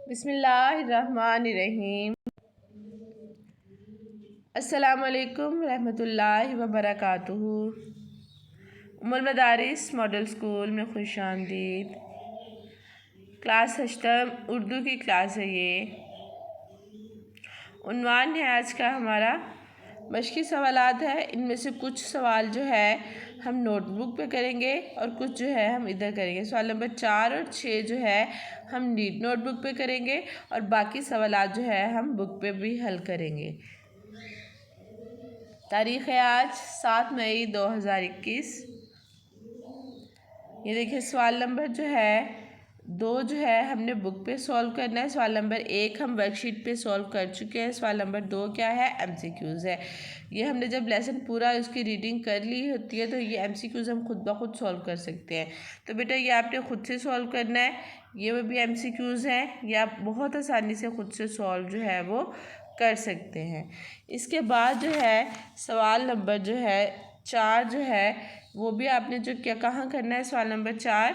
بسم اللہ الرحمن الرحیم۔ السلام علیکم رحمۃ اللہ وبرکاتہ۔ ام المدارس ماڈل اسکول میں خوش آمدید۔ کلاس ہشتم اردو کی کلاس ہے یہ۔ عنوان ہے آج کا ہمارا مشقی سوالات ہے۔ ان میں سے کچھ سوال جو ہے ہم نوٹ بک پہ کریں گے اور کچھ جو ہے ہم ادھر کریں گے۔ سوال نمبر 4 اور 6 جو ہے ہم نوٹ بک پہ کریں گے اور باقی سوالات جو ہے ہم بک پہ بھی حل کریں گے۔ تاریخ ہے آج 7 مئی 2021۔ یہ دیکھیں سوال نمبر جو ہے 2 جو ہے ہم نے بک پہ سولو کرنا ہے۔ سوال نمبر 1 ہم ورک شیٹ پہ سولو کر چکے ہیں۔ سوال نمبر 2 کیا ہے؟ ایم سی کیوز ہے۔ یہ ہم نے جب لیسن پورا اس کی ریڈنگ کر لی ہوتی ہے تو یہ ایم سی کیوز ہم خود بخود سولو کر سکتے ہیں۔ تو بیٹا یہ آپ نے خود سے سولو کرنا ہے۔ یہ بھی ایم سی کیوز ہیں، یہ آپ بہت آسانی سے خود سے سولو جو ہے وہ کر سکتے ہیں۔ اس کے بعد جو ہے سوال نمبر جو ہے 4 جو ہے وہ بھی آپ نے جو کہاں کرنا ہے؟ سوال نمبر 4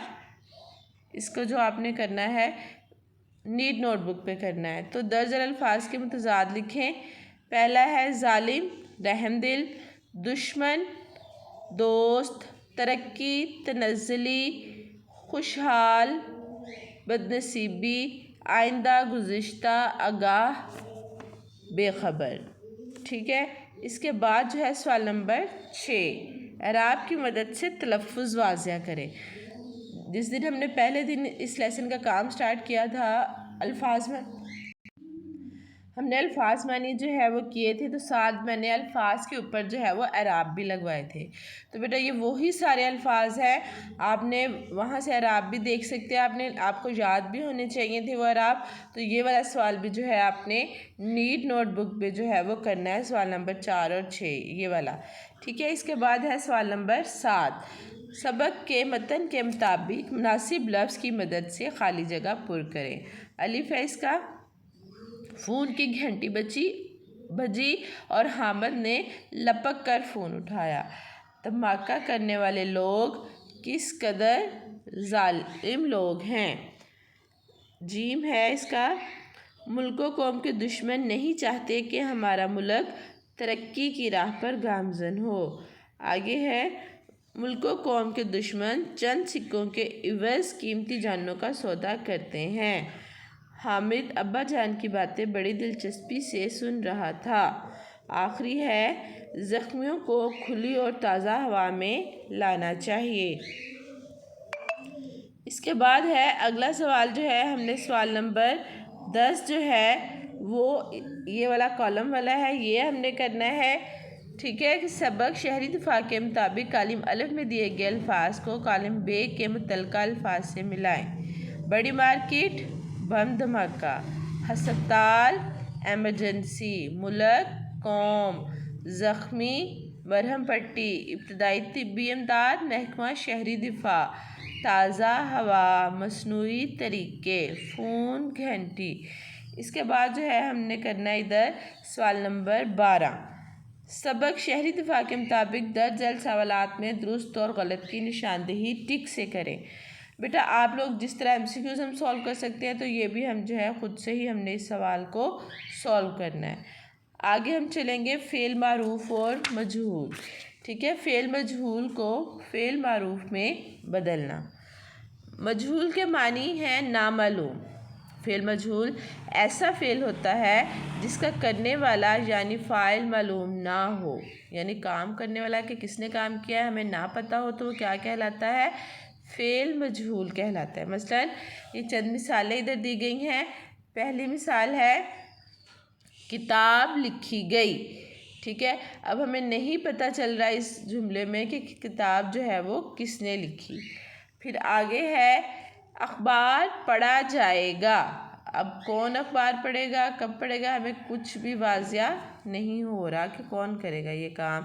اس کو جو آپ نے کرنا ہے نیٹ نوٹ بک پہ کرنا ہے۔ تو درج ذیل الفاظ کے متضاد لکھیں۔ پہلا ہے ظالم، رحم دل، دشمن، دوست، ترقی، تنزلی، خوشحال، بدنصیبی، آئندہ، گزشتہ، آگاہ، بے خبر۔ ٹھیک ہے، اس کے بعد جو ہے سوال نمبر 6 اعراب کی مدد سے تلفظ واضح کریں۔ جس دن ہم نے پہلے دن اس لیسن کا کام سٹارٹ کیا تھا الفاظ میں ہم نے الفاظ معنی جو ہے وہ کیے تھے، تو ساتھ میں نے الفاظ کے اوپر جو ہے وہ اعراب بھی لگوائے تھے۔ تو بیٹا یہ وہی سارے الفاظ ہیں، آپ نے وہاں سے اعراب بھی دیکھ سکتے ہیں، آپ کو یاد بھی ہونے چاہیے تھے وہ اعراب۔ تو یہ والا سوال بھی جو ہے آپ نے نیٹ نوٹ بک پہ جو ہے وہ کرنا ہے، سوال نمبر 4 اور 6 یہ والا۔ ٹھیک ہے، اس کے بعد ہے سوال نمبر 7 سبق کے متن کے مطابق مناسب لفظ کی مدد سے خالی جگہ پر کریں۔ الف ہے اس کا، فون کی گھنٹی بجی اور حامد نے لپک کر فون اٹھایا۔ دھماکہ کرنے والے لوگ کس قدر ظالم لوگ ہیں۔ جیم ہے اس کا، ملک و قوم کے دشمن نہیں چاہتے کہ ہمارا ملک ترقی کی راہ پر گامزن ہو۔ آگے ہے ملک و قوم کے دشمن چند سکوں کے عوض قیمتی جانوں کا سودا کرتے ہیں۔ حامد ابا جان کی باتیں بڑی دلچسپی سے سن رہا تھا۔ آخری ہے زخمیوں کو کھلی اور تازہ ہوا میں لانا چاہیے۔ اس کے بعد ہے اگلا سوال جو ہے ہم نے سوال نمبر 10 جو ہے وہ یہ والا کالم والا ہے، یہ ہم نے کرنا ہے۔ ٹھیک ہے، کہ سبق شہری دفاع کے مطابق کالم الف میں دیے گئے الفاظ کو کالم ب کے متعلقہ الفاظ سے ملائیں۔ بڑی مارکیٹ، بم دھماکہ، ہسپتال، ایمرجنسی، ملک، قوم، زخمی، مرہم پٹی، ابتدائی طبی امداد، محکمہ شہری دفاع، تازہ ہوا، مصنوعی طریقے، فون، گھنٹی۔ اس کے بعد جو ہے ہم نے کرنا ہے ادھر سوال نمبر 12 سبق شہری دفاع کے مطابق درج ذیل سوالات میں درست اور غلط کی نشاندہی ٹک سے کریں۔ بیٹا آپ لوگ جس طرح ایم سی کیوز ہم سولو کر سکتے ہیں تو یہ بھی ہم جو ہے خود سے ہی ہم نے اس سوال کو سولو کرنا ہے۔ آگے ہم چلیں گے فعل معروف اور مجہول۔ ٹھیک ہے، فعل مجہول کو فعل معروف میں بدلنا۔ مجہول کے معنی ہیں نامعلوم۔ فعل مجہول ایسا فعل ہوتا ہے جس کا کرنے والا یعنی فاعل معلوم نہ ہو، یعنی کام کرنے والا کہ کس نے کام کیا ہے ہمیں نہ پتہ ہو تو وہ کیا کہلاتا ہے؟ فعل مجہول کہلاتا ہے۔ مثلا یہ چند مثالیں ادھر دی گئی ہیں۔ پہلی مثال ہے کتاب لکھی گئی۔ ٹھیک ہے، اب ہمیں نہیں پتہ چل رہا اس جملے میں کہ کتاب جو ہے وہ کس نے لکھی۔ پھر آگے ہے اخبار پڑھا جائے گا۔ اب کون اخبار پڑھے گا، کب پڑھے گا، ہمیں کچھ بھی واضح نہیں ہو رہا کہ کون کرے گا یہ کام۔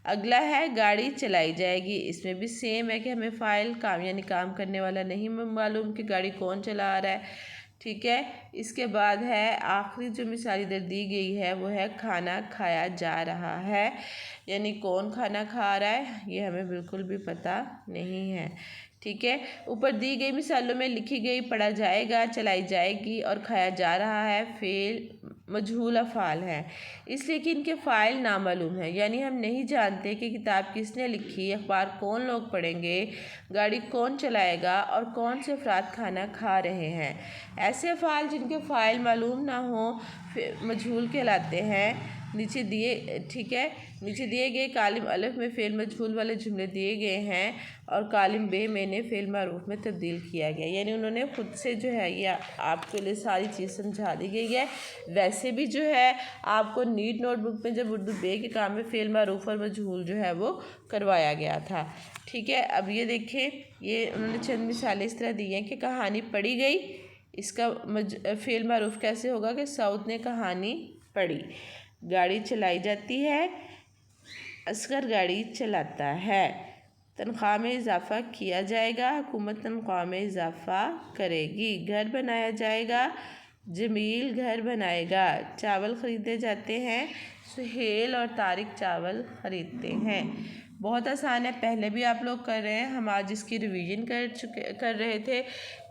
اگلا ہے گاڑی چلائی جائے گی۔ اس میں بھی سیم ہے کہ ہمیں فاعل کام یعنی کام کرنے والا نہیں معلوم کہ گاڑی کون چلا رہا ہے۔ ٹھیک ہے، اس کے بعد ہے آخری جو مثال ادھر دی گئی ہے وہ ہے کھانا کھایا جا رہا ہے، یعنی کون کھانا کھا رہا ہے یہ ہمیں بالکل بھی پتہ نہیں ہے۔ ٹھیک ہے، اوپر دی گئی مثالوں میں لکھی گئی پڑھا جائے گا، چلائی جائے گی اور کھایا جا رہا ہے فعل مجہول افعال ہیں، اس لیے کہ ان کے فاعل نامعلوم ہیں، یعنی ہم نہیں جانتے کہ کتاب کس نے لکھی، اخبار کون لوگ پڑھیں گے، گاڑی کون چلائے گا اور کون سے افراد کھانا کھا رہے ہیں۔ ایسے افعال جن کے فاعل معلوم نہ ہوں مجہول کہلاتے ہیں۔ نیچے دیے گئے کالم الف میں فعل مجہول والے جملے دیے گئے ہیں اور کالم بے میں نے فعل معروف میں تبدیل کیا گیا، یعنی انہوں نے خود سے جو ہے یہ آپ کے لیے ساری چیز سمجھا دی گئی ہے۔ ویسے بھی جو ہے آپ کو نیٹ نوٹ بک میں جب اردو بے کے کام میں فعل معروف اور مجہول جو ہے وہ کروایا گیا تھا، ٹھیک ہے۔ اب یہ دیکھیں، یہ انہوں نے چند مثالیں اس طرح دی ہیں کہ کہانی پڑھی گئی، اس کا فعل معروف کیسے ہوگا کہ سعود نے کہانی پڑھی۔ گاڑی چلائی جاتی ہے، اصغر گاڑی چلاتا ہے۔ تنخواہ میں اضافہ کیا جائے گا، حکومت تنخواہ میں اضافہ کرے گی۔ گھر بنایا جائے گا، جمیل گھر بنائے گا۔ چاول خریدے جاتے ہیں، سہیل اور طارق چاول خریدتے ہیں۔ بہت آسان ہے، پہلے بھی آپ لوگ کر رہے ہیں، ہم آج اس کی ریویژن کر رہے تھے،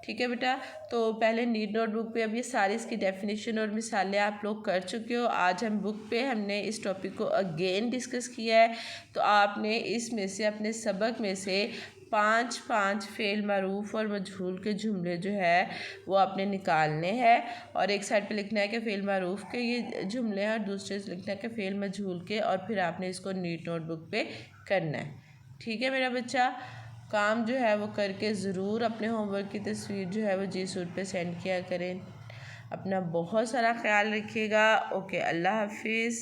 ٹھیک ہے بیٹا۔ تو پہلے نیٹ نوٹ بک پہ اب یہ ساری اس کی ڈیفینیشن اور مثالیں آپ لوگ کر چکے ہو۔ آج ہم بک پہ ہم نے اس ٹاپک کو اگین ڈسکس کیا ہے، تو آپ نے اس میں سے اپنے سبق میں سے 5 فعل معروف اور مجہول کے جملے جو ہے وہ آپ نے نکالنے ہیں، اور ایک سائڈ پہ لکھنا ہے کہ فعل معروف کے یہ جملے ہیں اور دوسرے سے لکھنا ہے کہ فعل مجہول کے، اور پھر آپ نے اس کو نیٹ نوٹ بک پہ کرنا ہے، ٹھیک ہے میرا بچہ۔ کام جو ہے وہ کر کے ضرور اپنے ہوم ورک کی تصویر جو ہے وہ جی سوٹ پہ سینڈ کیا کریں۔ اپنا بہت سارا خیال رکھیے گا۔ اوکے، اللہ حافظ۔